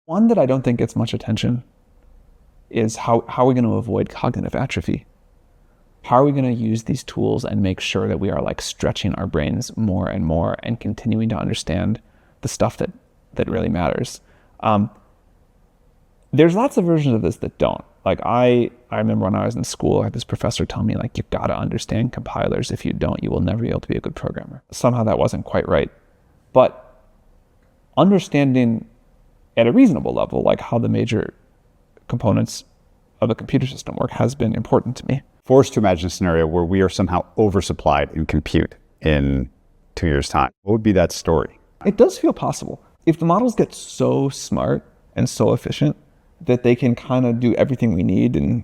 One that I don't think gets much attention is how are we going to avoid cognitive atrophy? How are we going to use these tools and make sure that we are like stretching our brains more and more and continuing to understand the stuff that really matters? There's lots of versions of this that don't. Like I remember when I was in school, I had this professor tell me like, you got to understand compilers. If you don't, you will never be able to be a good programmer. Somehow that wasn't quite right. But understanding at a reasonable level, like how the major components of a computer system work has been important to me. Forced to imagine a scenario where we are somehow oversupplied in compute in 2 years' time. What would be that story? It does feel possible. If the models get so smart and so efficient that they can kind of do everything we need and,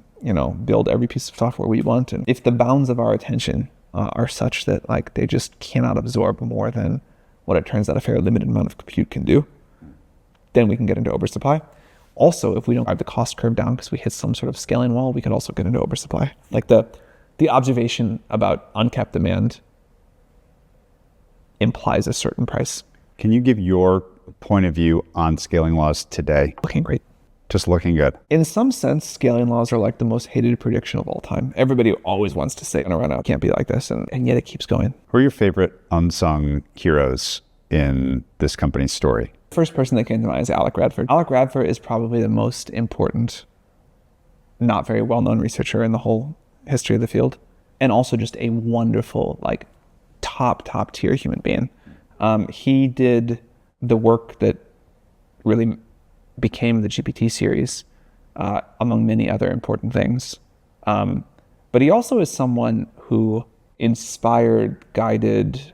build every piece of software we want. And if the bounds of our attention are such that like they just cannot absorb more than what it turns out a fairly limited amount of compute can do, then we can get into oversupply. Also, if we don't drive the cost curve down because we hit some sort of scaling wall, we could also get into oversupply. Like the observation about uncapped demand implies a certain price. Can you give your point of view on scaling laws today? Looking great. Just looking good. In some sense, scaling laws are like the most hated prediction of all time. Everybody always wants to say, "No, run out, can't be like this," and yet it keeps going. Who are your favorite unsung heroes in this company's story? First person that came to mind is Alec Radford. Alec Radford is probably the most important, not very well-known researcher in the whole history of the field, and also just a wonderful, like top tier human being. He did the work that really became the GPT series, among many other important things. But he also is someone who inspired, guided,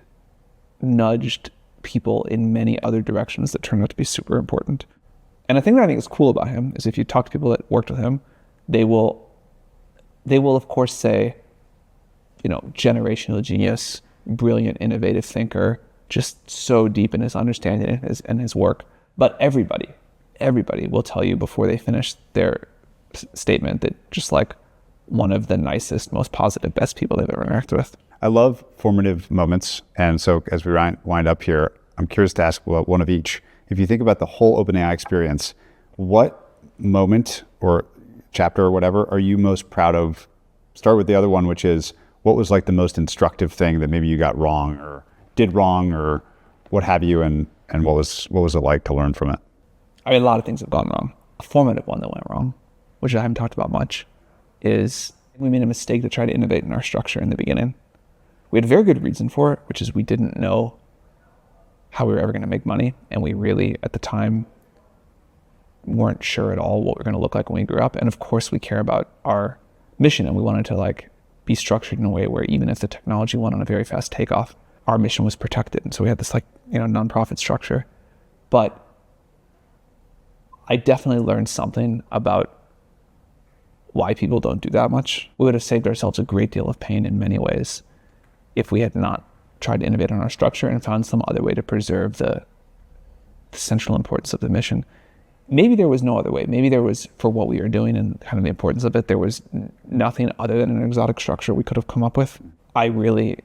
nudged people in many other directions that turned out to be super important. And the thing that I think is cool about him is if you talk to people that worked with him, they will of course say, generational genius, brilliant, innovative thinker, just so deep in his understanding and his work. But everybody will tell you before they finish their statement that just like one of the nicest, most positive, best people they've ever interacted with. I love formative moments. And so as we wind up here, I'm curious to ask one of each. If you think about the whole OpenAI experience, what moment or chapter or whatever are you most proud of? Start with the other one, which is what was like the most instructive thing that maybe you got wrong or did wrong or what have you, and what was it like to learn from it? I mean, a lot of things have gone wrong. A formative one that went wrong, which I haven't talked about much, is we made a mistake to try to innovate in our structure in the beginning. We had a very good reason for it, which is we didn't know how we were ever going to make money. And we really, at the time, weren't sure at all what we were going to look like when we grew up. And of course, we care about our mission, and we wanted to like be structured in a way where even if the technology went on a very fast takeoff, our mission was protected. And so we had this nonprofit structure. But I definitely learned something about why people don't do that much. We would have saved ourselves a great deal of pain in many ways if we had not tried to innovate on our structure and found some other way to preserve the central importance of the mission. Maybe there was no other way. Maybe there was, for what we were doing and kind of the importance of it, there was nothing other than an exotic structure we could have come up with. I really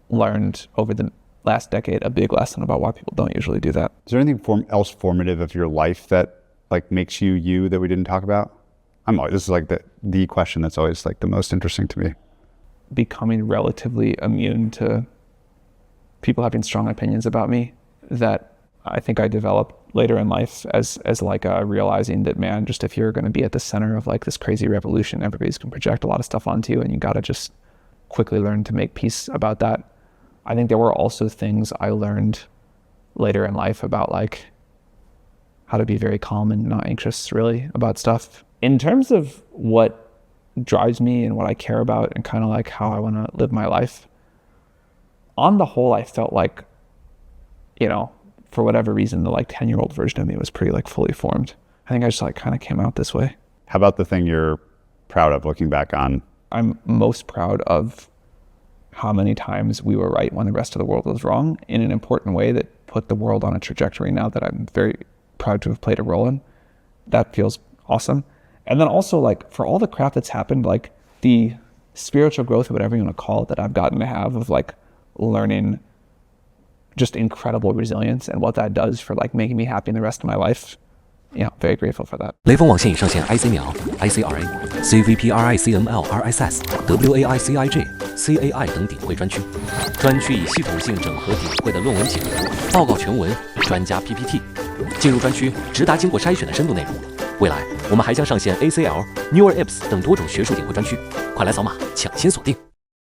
learned over the last decade a big lesson about why people don't usually do that. Is there anything else formative of your life that like makes you that we didn't talk about? This is like the question that's always like the most interesting to me. Becoming relatively immune to people having strong opinions about me that I think I developed later in life as like realizing that, man, just if you're going to be at the center of like this crazy revolution, everybody's going to project a lot of stuff onto you, and you got to just quickly learn to make peace about that. I think there were also things I learned later in life about like how to be very calm and not anxious really about stuff. In terms of what drives me and what I care about and kind of like how I want to live my life, on the whole, I felt like, for whatever reason, the like 10-year-old version of me was pretty like fully formed. I think I just like kind of came out this way. How about the thing you're proud of looking back on? I'm most proud of how many times we were right when the rest of the world was wrong in an important way that put the world on a trajectory now that I'm very proud to have played a role in. That feels awesome. And then also like for all the crap that's happened, like the spiritual growth or whatever you want to call it that I've gotten to have of like learning just incredible resilience and what that does for like making me happy in the rest of my life yeah, very grateful for that. 雷锋网现已上线 IC 苗、ICRA、CVPRI CML RSS、WAI CIJ、CAI 等顶会专区，专区以系统性整合顶会的论文解读、报告全文、专家 PPT， 进入专区直达经过筛选的深度内容。未来我们还将上线 ACL、Newer Ips 等多种学术顶会专区，快来扫码抢先锁定。